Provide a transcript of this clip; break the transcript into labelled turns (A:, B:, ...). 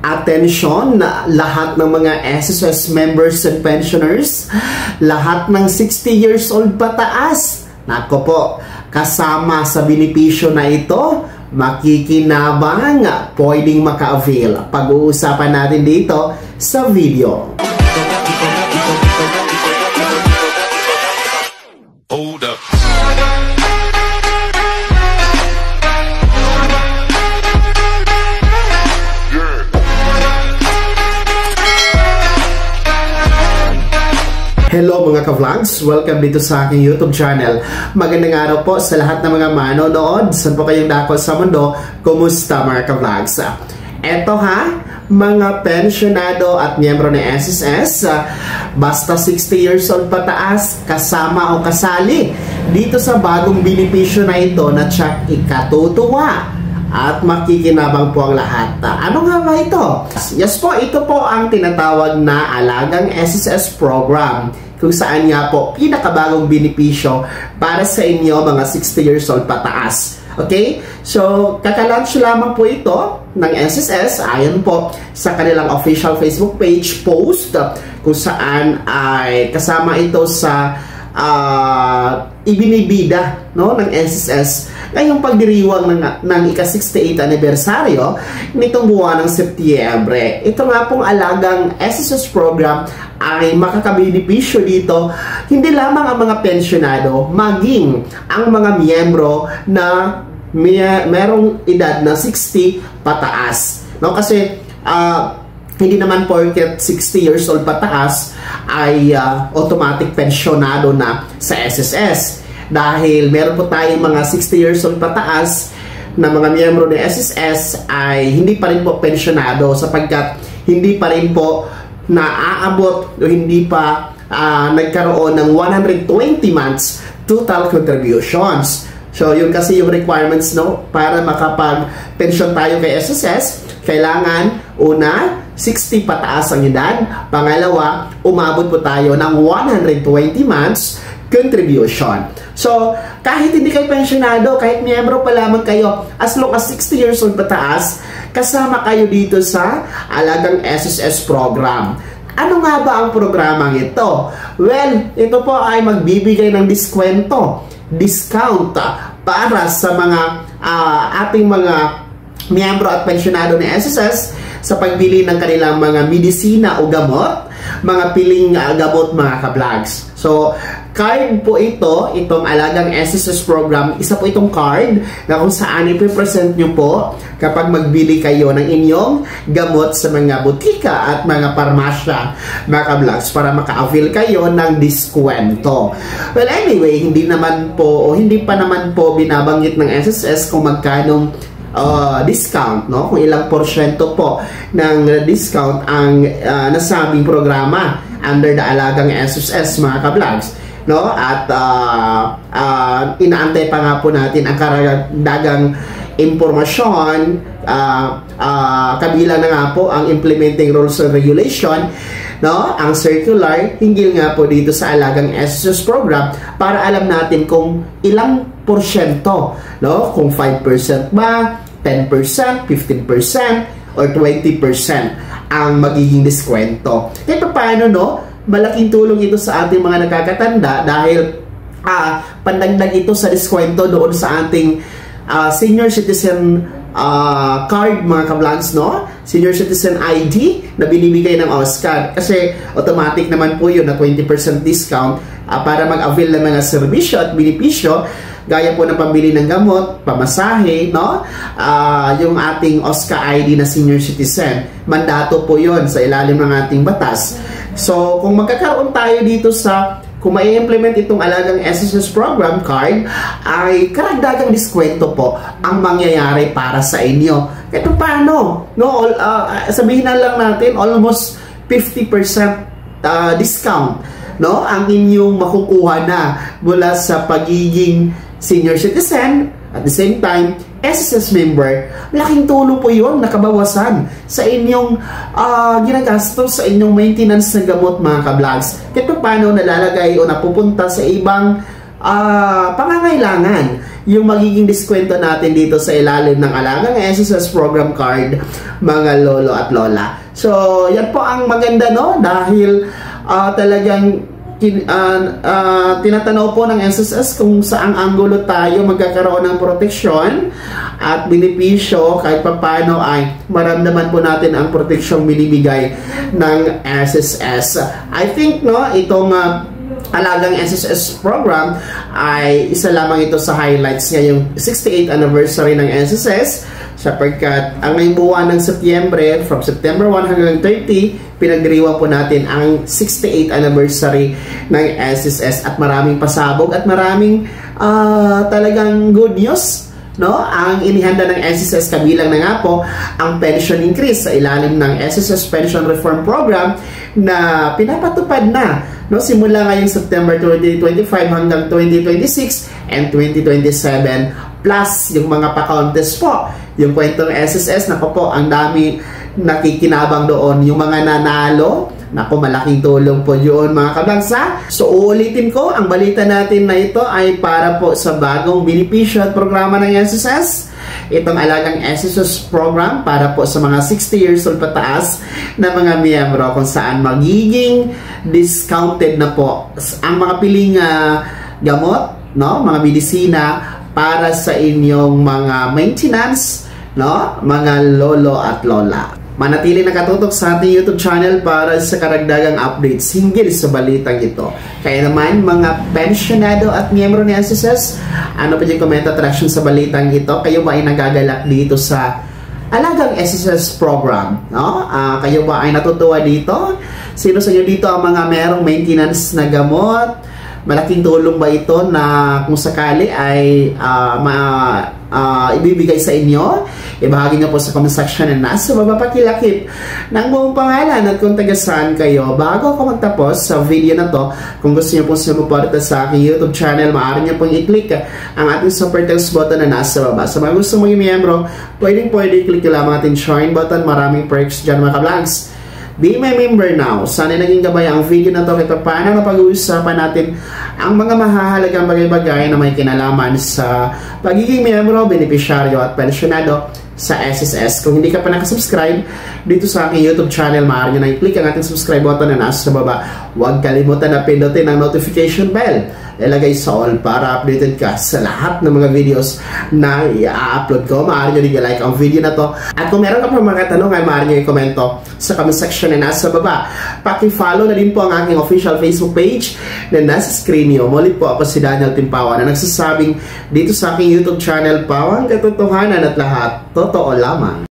A: Attention na lahat ng mga SSS members and pensioners, lahat ng 60 years old pataas. Nako po, kasama sa benepisyo na ito, makikinabang, pwedeng maka-avail. Pag-uusapan natin dito sa video.
B: Hold up.
A: Hello mga ka-vlogs! Welcome dito sa aking YouTube channel. Magandang araw po sa lahat ng mga manonood. Saan po kayong dako sa mundo? Kumusta mga ka-vlogs? Eto ha, mga pensionado at miyembro ng SSS, basta 60 years old pataas, kasama o kasali dito sa bagong benepisyo na ito na tsak ikatutuwa at makikinabang po ang lahat. Ano nga ba ito? Yes po, ito po ang tinatawag na Alagang SSS Program, kung saan nga po pinakabagong benepisyo para sa inyo mga 60 years old pataas. Okay? So, kakalaunch lamang po ito ng SSS ayon po sa kanilang official Facebook page post, kung saan ay kasama ito sa ibinibida, no, ng SSS ngayong pagdiriwang ng ika-68 anibersaryo nitong buwan ng Setyembre. Ito nga pong Alagang SSS Program ay makakabenepisyo dito hindi lamang ang mga pensionado, maging ang mga miyembro na merong edad na 60 pataas. No, kasi hindi naman porket 60 years old pataas ay automatic pensionado na sa SSS. Dahil meron po tayong mga 60 years old pataas na mga miyembro ng SSS ay hindi pa rin po pensionado sapagkat hindi pa rin po naaabot o hindi pa nagkaroon ng 120 months total contributions. So, yun kasi yung requirements, no, para makapag-pension tayo kay SSS. Kailangan, una, 60 pataas ang edad. Pangalawa, umabot po tayo ng 120 months contribution. So, kahit hindi kayo pensionado, kahit miyembro pa lamang kayo, as long as 60 years old pataas, kasama kayo dito sa Alagang SSS Program. Ano nga ba ang programang ito? Well, ito po ay magbibigay ng discount para sa mga ating mga miyembro at pensionado ng SSS sa pagbili ng kanilang mga medisina o gamot, mga piling gamot mga ka-vlogs. So, card po ito, itong Alagang SSS Program, isa po itong card na kung saan ipipresent nyo po kapag magbili kayo ng inyong gamot sa mga butika at mga parmasya, mga ka-vlogs, para maka-avail kayo ng diskwento. Well, anyway, hindi pa naman po binabanggit ng SSS kung magkanong discount, no? Kung ilang porsyento po ng discount ang nasabing programa under the Alagang SSS, mga ka-vlogs, no? At inaantay pa nga po natin ang karagdagang impormasyon, kabilang na nga po ang implementing rules and regulation, no? Ang circular hinggil nga po dito sa Alagang SSS Program para alam natin kung ilang porsyento, no? Kung 5% ba, 10%, 15%, or 20% ang magiging diskwento. Ito paano, no? Malaking tulong ito sa ating mga nakakatanda dahil pandagdag ito sa diskwento doon sa ating senior citizen card, mga ka-vlogs, no? Senior citizen ID na binibigay ng OSCAD. Kasi automatic naman po yun na 20% discount para mag-avail ng mga serbisyo at benepisyo gaya po ng pambili ng gamot, pamasahe, no? Yung ating OSCA ID na senior citizen. Mandato po yun sa ilalim ng ating batas. So, kung magkakaroon tayo dito kung mai-implement itong Alagang SSS Program card, ay karagdagang diskwento po ang mangyayari para sa inyo. Ito paano? No? Sabihin na lang natin, almost 50% discount, no? Ang inyong makukuha na mula sa pagiging senior citizen, at the same time, SSS member. Laking tulong po yun, nakabawasan sa inyong ginagastos sa inyong maintenance ng gamot, mga ka-vlogs. Kaya paano nalalagay o napupunta sa ibang pangangailangan yung magiging diskwento natin dito sa ilalim ng alagang SSS program card, mga lolo at lola. So, yan po ang maganda, no? Dahil talagang tinatanaw po ng SSS kung saang anggulo tayo magkakaroon ng proteksyon at benepisyo kahit paano ay maramdaman po natin ang proteksyong binibigay ng SSS. I think, no, itong alagang SSS program ay isa lamang ito sa highlights ngayong 68th anniversary ng SSS, sapagkat ang ngayong buwan ng Setyembre, from September 1 hanggang 30, pinagdiriwang po natin ang 68th anniversary ng SSS at maraming pasabog at maraming talagang good news, no? Ang inihanda ng SSS, kabilang na nga po ang pension increase sa ilalim ng SSS Pension Reform Program na pinapatupad na, no, simula ngayong September 2025 hanggang 2026 and 2027, plus yung mga pa-contest po, yung kwentong SSS, nako po, ang dami nakikinabang doon, yung mga nanalo, nako, malaking tulong po yun, mga kabangsa. So, uulitin ko, ang balita natin na ito ay para po sa bagong benepisyo at programa ng SSS. Itong alagang SSS program para po sa mga 60 years old pataas na mga miyembro, kung saan magiging discounted na po ang mga piling gamot, no, mga medisina para sa inyong mga maintenance, no, mga lolo at lola. Manatili nakatutok sa ating YouTube channel para sa karagdagang updates hinggil sa balitang ito. Kaya naman, mga pensionado at miyembro ni SSS, ano pa yung comment at reaction sa balitang ito? Kayo ba ay nagagalak dito sa alagang SSS program? No? Kayo ba ay natutuwa dito? Sino sa inyo dito ang mga merong maintenance na gamot? Malaking tulong ba ito na kung sakali ay ibibigay sa inyo? Ibahagi nyo po sa comment section na nasa baba, pakilakip ng buong pangalan at kung taga saan kayo. Bago ako magtapos sa video na to, kung gusto nyo po sumuporta sa aking YouTube channel, maaari nyo pong i-click ang ating super thanks button na nasa baba. Sa mga gusto maging miyembro, pwede i-click nyo lamang ating join button. Maraming perks dyan, mga ka-vlogs. Be my member now. Sana naging gabay ang video na to kahit paano na pag-uusapan natin ang mga mahahalagang bagay-bagay na may kinalaman sa pagiging miyembro, benepisyaryo at pensionado sa SSS. Kung hindi ka pa nakasubscribe dito sa aking YouTube channel, maaari nyo na i-click ang ating subscribe button na nasa baba. Huwag kalimutan na pindutin ang notification bell. Ilagay sa all para updated ka sa lahat ng mga videos na i-upload ko. Maaari nyo rin i-like ang video na to. At kung meron ka pa mga katanungan, maaari nyo i-komento sa comment section na nasa baba. Paki-follow na din po ang aking official Facebook page na nasa screen nyo. Muli po ako si Daniel Timpawa na nagsasabing dito sa aking YouTube channel, pawang katotohanan at lahat totoo lamang.